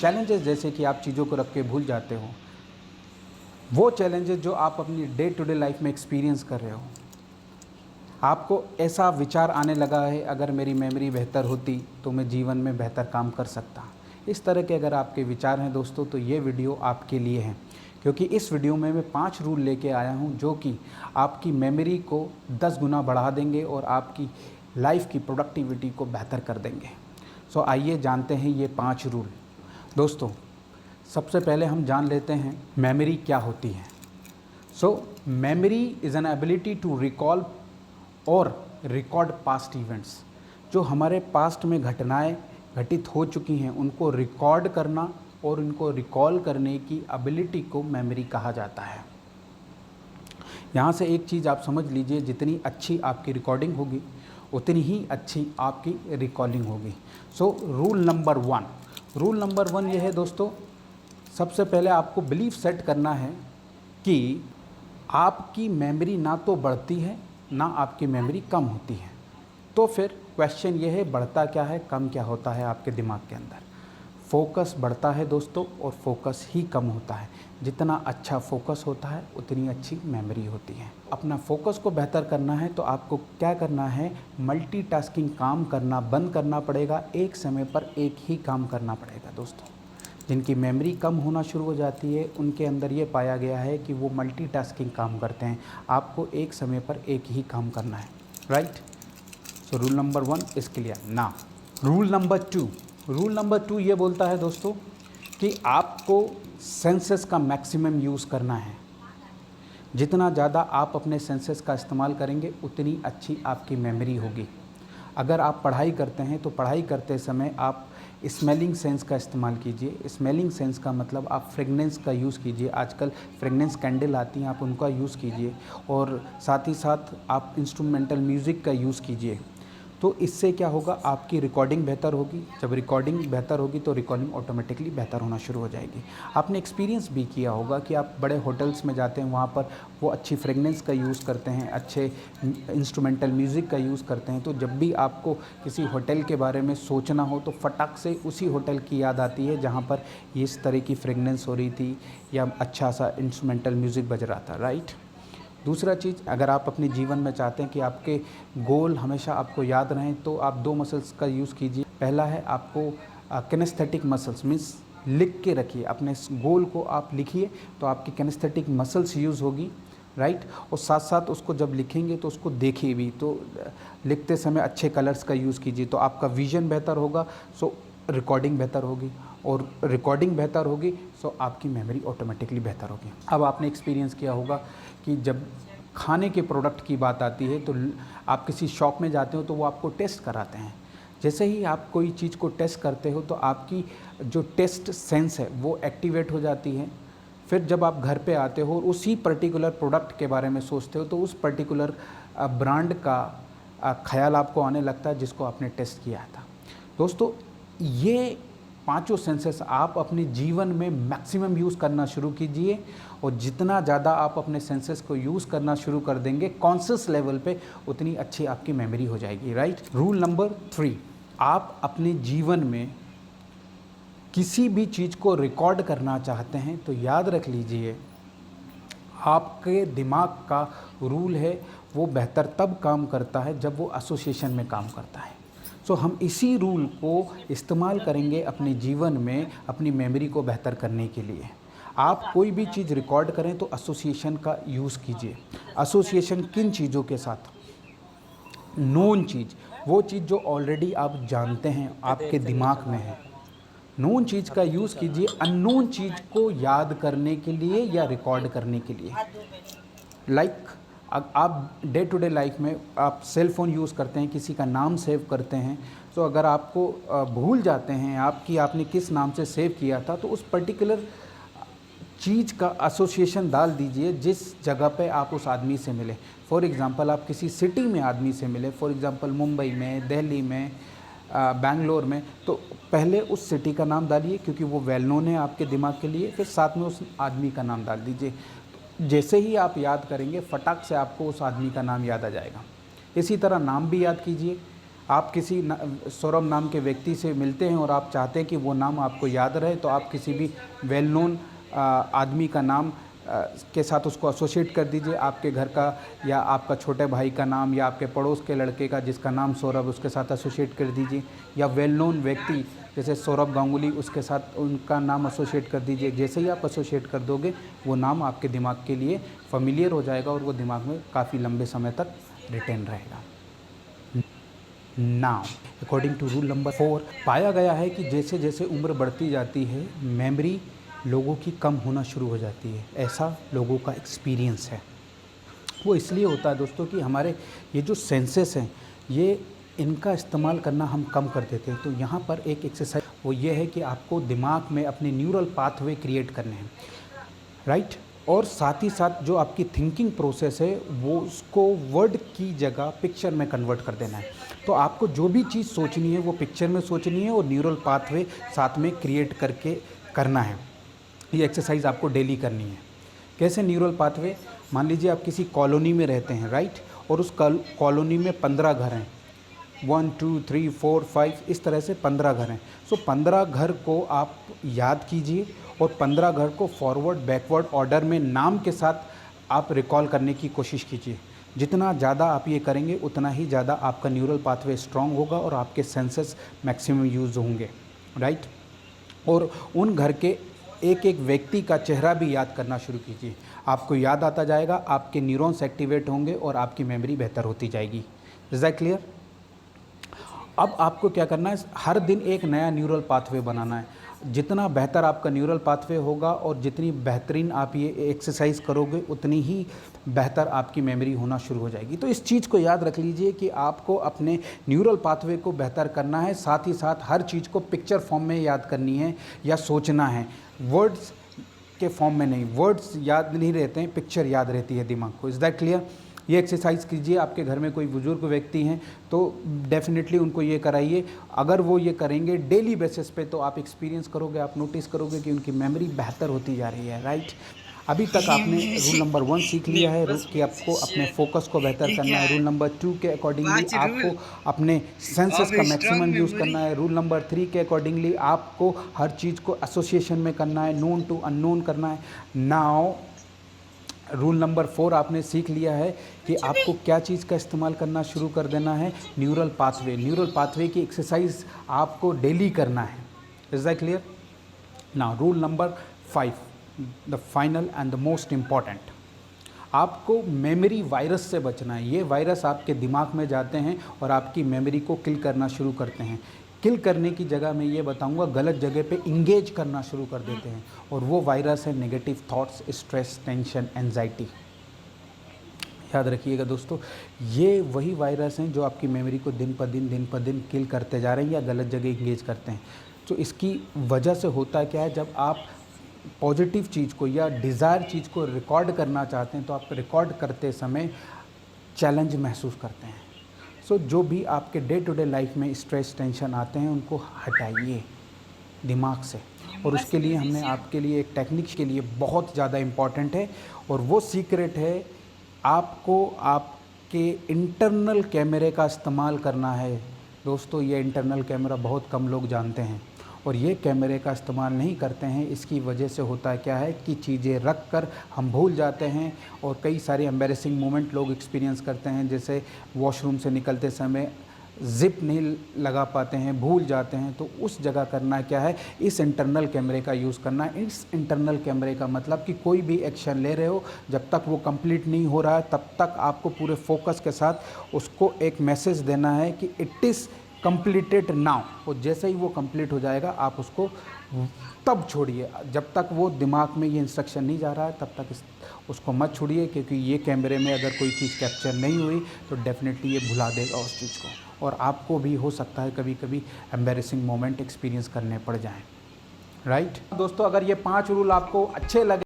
Challenges जैसे कि आप चीज़ों को रख के भूल जाते हो, वो चैलेंजेस जो आप अपनी डे टू डे लाइफ में एक्सपीरियंस कर रहे हो, आपको ऐसा विचार आने लगा है अगर मेरी मेमोरी बेहतर होती तो मैं जीवन में बेहतर काम कर सकता। इस तरह के अगर आपके विचार हैं दोस्तों, तो ये वीडियो आपके लिए है, क्योंकि इस वीडियो में मैं 5 रूल लेके आया हूँ जो कि आपकी मेमोरी को 10 गुना बढ़ा देंगे और आपकी लाइफ की प्रोडक्टिविटी को बेहतर कर देंगे। सो आइए जानते हैं ये 5 रूल। दोस्तों, सबसे पहले हम जान लेते हैं मेमोरी क्या होती है। So memory is an ability to recall और रिकॉर्ड पास्ट इवेंट्स। जो हमारे पास्ट में घटनाएं घटित हो चुकी हैं उनको रिकॉर्ड करना और उनको रिकॉल करने की एबिलिटी को मेमोरी कहा जाता है। यहाँ से एक चीज़ आप समझ लीजिए, जितनी अच्छी आपकी रिकॉर्डिंग होगी उतनी ही अच्छी आपकी रिकॉलिंग होगी। सो रूल नंबर वन ये है दोस्तों, सबसे पहले आपको बिलीफ सेट करना है कि आपकी मेमोरी ना तो बढ़ती है ना आपकी मेमोरी कम होती है। तो फिर क्वेश्चन ये है, बढ़ता क्या है, कम क्या होता है आपके दिमाग के अंदर? फोकस बढ़ता है दोस्तों और फोकस ही कम होता है। जितना अच्छा फोकस होता है उतनी अच्छी मेमोरी होती है। अपना फोकस को बेहतर करना है तो आपको क्या करना है, मल्टीटास्किंग काम करना बंद करना पड़ेगा। एक समय पर एक ही काम करना पड़ेगा दोस्तों। जिनकी मेमोरी कम होना शुरू हो जाती है उनके अंदर ये पाया गया है कि वो मल्टीटास्किंग काम करते हैं। आपको एक समय पर एक ही काम करना है, right? So rule number 1 is clear ना। रूल नंबर 2 ये बोलता है दोस्तों कि आपको सेंसेस का मैक्सिमम यूज़ करना है। जितना ज़्यादा आप अपने सेंसेस का इस्तेमाल करेंगे उतनी अच्छी आपकी मेमोरी होगी। अगर आप पढ़ाई करते हैं तो पढ़ाई करते समय आप स्मेलिंग सेंस का इस्तेमाल कीजिए। स्मेलिंग सेंस का मतलब आप फ्रेगनेंस का यूज़ कीजिए। आजकल फ्रेगनेंस कैंडल आती हैं, आप उनका यूज़ कीजिए। और साथ ही साथ आप इंस्ट्रूमेंटल म्यूज़िक का यूज़ कीजिए। तो इससे क्या होगा, आपकी रिकॉर्डिंग बेहतर होगी। जब रिकॉर्डिंग बेहतर होगी तो रिकॉर्डिंग ऑटोमेटिकली बेहतर होना शुरू हो जाएगी। आपने एक्सपीरियंस भी किया होगा कि आप बड़े होटल्स में जाते हैं, वहाँ पर वो अच्छी फ्रेगनेंस का यूज़ करते हैं, अच्छे इंस्ट्रूमेंटल म्यूज़िक का यूज़ करते हैं। तो जब भी आपको किसी होटल के बारे में सोचना हो तो फटाक से उसी होटल की याद आती है जहाँ पर इस तरह की फ्रेगनेंस हो रही थी या अच्छा सा इंस्ट्रूमेंटल म्यूज़िक बज रहा था, राइट? दूसरा चीज़, अगर आप अपने जीवन में चाहते हैं कि आपके गोल हमेशा आपको याद रहें तो आप 2 मसल्स का यूज़ कीजिए। पहला है आपको किनेस्थेटिक मसल्स, मीन्स लिख के रखिए। अपने गोल को आप लिखिए तो आपकी किनेस्थेटिक मसल्स यूज़ होगी, राइट? और साथ साथ उसको जब लिखेंगे तो उसको देखिए भी, तो लिखते समय अच्छे कलर्स का यूज़ कीजिए तो आपका विजन बेहतर होगा। सो रिकॉर्डिंग बेहतर होगी और रिकॉर्डिंग बेहतर होगी सो आपकी मेमोरी ऑटोमेटिकली बेहतर होगी। अब आपने एक्सपीरियंस किया होगा कि जब खाने के प्रोडक्ट की बात आती है तो आप किसी शॉप में जाते हो तो वो आपको टेस्ट कराते हैं। जैसे ही आप कोई चीज़ को टेस्ट करते हो तो आपकी जो टेस्ट सेंस है वो एक्टिवेट हो जाती है। फिर जब आप घर पे आते हो और उसी पर्टिकुलर प्रोडक्ट के बारे में सोचते हो तो उस पर्टिकुलर ब्रांड का ख्याल आपको आने लगता है जिसको आपने टेस्ट किया था। दोस्तों, ये 5 सेंसेस आप अपने जीवन में मैक्सिमम यूज़ करना शुरू कीजिए और जितना ज़्यादा आप अपने सेंसेस को यूज़ करना शुरू कर देंगे कॉन्शियस लेवल पे, उतनी अच्छी आपकी मेमोरी हो जाएगी, राइट? रूल नंबर 3, आप अपने जीवन में किसी भी चीज़ को रिकॉर्ड करना चाहते हैं तो याद रख लीजिए, आपके दिमाग का रूल है वो बेहतर तब काम करता है जब वो एसोसिएशन में काम करता है। सो हम इसी रूल को इस्तेमाल करेंगे अपने जीवन में अपनी मेमोरी को बेहतर करने के लिए। आप कोई भी चीज़ रिकॉर्ड करें तो एसोसिएशन का यूज़ कीजिए। एसोसिएशन किन चीज़ों के साथ? नोन चीज़, वो चीज़ जो ऑलरेडी आप जानते हैं, आपके दिमाग में है। नोन चीज़ का यूज़ कीजिए अननोन चीज़ को याद करने के लिए या रिकॉर्ड करने के लिए। लाइक आप डे टू डे लाइफ में आप सेल फ़ोन यूज़ करते हैं, किसी का नाम सेव करते हैं, तो अगर आपको भूल जाते हैं आपने किस नाम से सेव किया था तो उस पर्टिकुलर चीज़ का एसोसिएशन डाल दीजिए जिस जगह पे आप उस आदमी से मिले। फॉर एग्ज़ाम्पल आप किसी सिटी में आदमी से मिले, फॉर एग्ज़ाम्पल मुंबई में, दिल्ली में, बैंगलोर में, तो पहले उस सिटी का नाम डालिए क्योंकि वो वेल नोन है आपके दिमाग के लिए। फिर साथ में उस आदमी का नाम डाल दीजिए। जैसे ही आप याद करेंगे फटाक से आपको उस आदमी का नाम याद आ जाएगा। इसी तरह नाम भी याद कीजिए। आप किसी सौरभ नाम के व्यक्ति से मिलते हैं और आप चाहते हैं कि वो नाम आपको याद रहे, तो आप किसी भी वेल नोन आदमी का नाम के साथ उसको एसोसिएट कर दीजिए। आपके घर का या आपका छोटे भाई का नाम या आपके पड़ोस के लड़के का जिसका नाम सौरभ, उसके साथ एसोसिएट कर दीजिए। या वेल नोन व्यक्ति जैसे सौरभ गांगुली, उसके साथ उनका नाम एसोसिएट कर दीजिए। जैसे ही आप एसोसिएट कर दोगे वो नाम आपके दिमाग के लिए familiar हो जाएगा और वो दिमाग में काफ़ी लंबे समय तक रिटेन रहेगा। Now according to rule number 4 पाया गया है कि जैसे जैसे उम्र बढ़ती जाती है मेमोरी लोगों की कम होना शुरू हो जाती है। ऐसा लोगों का एक्सपीरियंस है। वो इसलिए होता है दोस्तों कि हमारे ये जो सेंसेस हैं ये इनका इस्तेमाल करना हम कम कर देते हैं। तो यहाँ पर एक एक्सरसाइज वो ये है कि आपको दिमाग में अपने न्यूरल पाथवे क्रिएट करने हैं, राइट। और साथ ही साथ जो आपकी थिंकिंग प्रोसेस है वो उसको वर्ड की जगह पिक्चर में कन्वर्ट कर देना है। तो आपको जो भी चीज़ सोचनी है वो पिक्चर में सोचनी है और न्यूरल पाथवे साथ में क्रिएट करके करना है। ये एक्सरसाइज आपको डेली करनी है। कैसे न्यूरल पाथवे? मान लीजिए आप किसी कॉलोनी में रहते हैं, राइट, और उस कॉलोनी में 15 घर हैं, 1 2 3 4 5 इस तरह से 15 घर हैं। सो 15 घर को आप याद कीजिए और 15 घर को फॉरवर्ड बैकवर्ड ऑर्डर में नाम के साथ आप रिकॉल करने की कोशिश कीजिए। जितना ज़्यादा आप ये करेंगे उतना ही ज़्यादा आपका न्यूरल पाथवे स्ट्रॉन्ग होगा और आपके सेंसेस मैक्सिमम यूज़ होंगे, राइट। और उन घर के एक एक व्यक्ति का चेहरा भी याद करना शुरू कीजिए। आपको याद आता जाएगा, आपके न्यूरॉन्स एक्टिवेट होंगे और आपकी मेमोरी बेहतर होती जाएगी। Is that clear? अब आपको क्या करना है, हर दिन एक नया न्यूरल पाथवे बनाना है। जितना बेहतर आपका न्यूरल पाथवे होगा और जितनी बेहतरीन आप ये एक्सरसाइज करोगे उतनी ही बेहतर आपकी मेमोरी होना शुरू हो जाएगी। तो इस चीज़ को याद रख लीजिए कि आपको अपने न्यूरल पाथवे को बेहतर करना है, साथ ही साथ हर चीज़ को पिक्चर फॉर्म में याद करनी है या सोचना है, वर्ड्स के फॉर्म में नहीं। वर्ड्स याद नहीं रहते हैं, पिक्चर याद रहती है दिमाग को। Is that clear? ये एक्सरसाइज कीजिए। आपके घर में कोई बुजुर्ग व्यक्ति हैं तो डेफिनेटली उनको ये कराइए। अगर वो ये करेंगे डेली बेसिस पे तो आप एक्सपीरियंस करोगे, आप नोटिस करोगे कि उनकी मेमोरी बेहतर होती जा रही है, राइट। अभी तक आपने रूल नंबर 1 सीख लिया है कि आपको अपने फोकस को बेहतर करना है। रूल नंबर 2 के अकॉर्डिंगली आपको अपने सेंसेस का मैक्सिमम यूज़ करना है। रूल नंबर 3 के अकॉर्डिंगली आपको हर चीज़ को एसोसिएशन में करना है, नोन टू अननोन करना है। नाउ रूल नंबर 4 आपने सीख लिया है कि आपको क्या चीज़ का इस्तेमाल करना शुरू कर देना है, न्यूरल पाथवे। न्यूरल पाथवे की एक्सरसाइज आपको डेली करना है। Is that clear? Now rule number 5, the final and the most important, आपको मेमोरी वायरस से बचना है। ये वायरस आपके दिमाग में जाते हैं और आपकी मेमोरी को किल करना शुरू करते हैं। किल करने की जगह मैं ये बताऊंगा गलत जगह पे इंगेज करना शुरू कर देते हैं, और वो वायरस है negative thoughts, stress, tension, anxiety. याद रखिएगा दोस्तों, ये वही वायरस हैं जो आपकी मेमोरी को दिन पर दिन किल करते जा रहे हैं या गलत जगह इंगेज करते हैं। तो इसकी वजह से होता क्या है, जब आप पॉजिटिव चीज़ को या डिज़ायर चीज़ को रिकॉर्ड करना चाहते हैं तो आप रिकॉर्ड करते समय चैलेंज महसूस करते हैं। सो जो भी आपके डे टू डे लाइफ में स्ट्रेस, टेंशन आते हैं उनको हटाइए दिमाग से। और उसके लिए हमने आपके लिए एक टेक्निक के लिए बहुत ज़्यादा इम्पॉर्टेंट है, और वो सीक्रेट है, आपको आपके इंटरनल कैमरे का इस्तेमाल करना है। दोस्तों ये इंटरनल कैमरा बहुत कम लोग जानते हैं और ये कैमरे का इस्तेमाल नहीं करते हैं। इसकी वजह से होता क्या है कि चीज़ें रख कर हम भूल जाते हैं और कई सारे एम्बैरेसिंग मोमेंट लोग एक्सपीरियंस करते हैं, जैसे वॉशरूम से निकलते समय ज़िप नहीं लगा पाते हैं, भूल जाते हैं। तो उस जगह करना क्या है, इस इंटरनल कैमरे का यूज़ करना है। इस इंटरनल कैमरे का मतलब कि कोई भी एक्शन ले रहे हो, जब तक वो कंप्लीट नहीं हो रहा है तब तक आपको पूरे फोकस के साथ उसको एक मैसेज देना है कि इट इज़ कंप्लीटेड नाउ। और जैसे ही वो कंप्लीट हो जाएगा आप उसको तब छोड़िए। जब तक वो दिमाग में ये इंस्ट्रक्शन नहीं जा रहा है तब तक उसको मत छोड़िए, क्योंकि ये कैमरे में अगर कोई चीज़ कैप्चर नहीं हुई तो डेफिनेटली ये भुला देगा उस चीज़ को, और आपको भी हो सकता है कभी कभी एम्बैरेसिंग मोमेंट एक्सपीरियंस करने पड़ जाएं, राइट। दोस्तों अगर ये 5 रूल आपको अच्छे लगे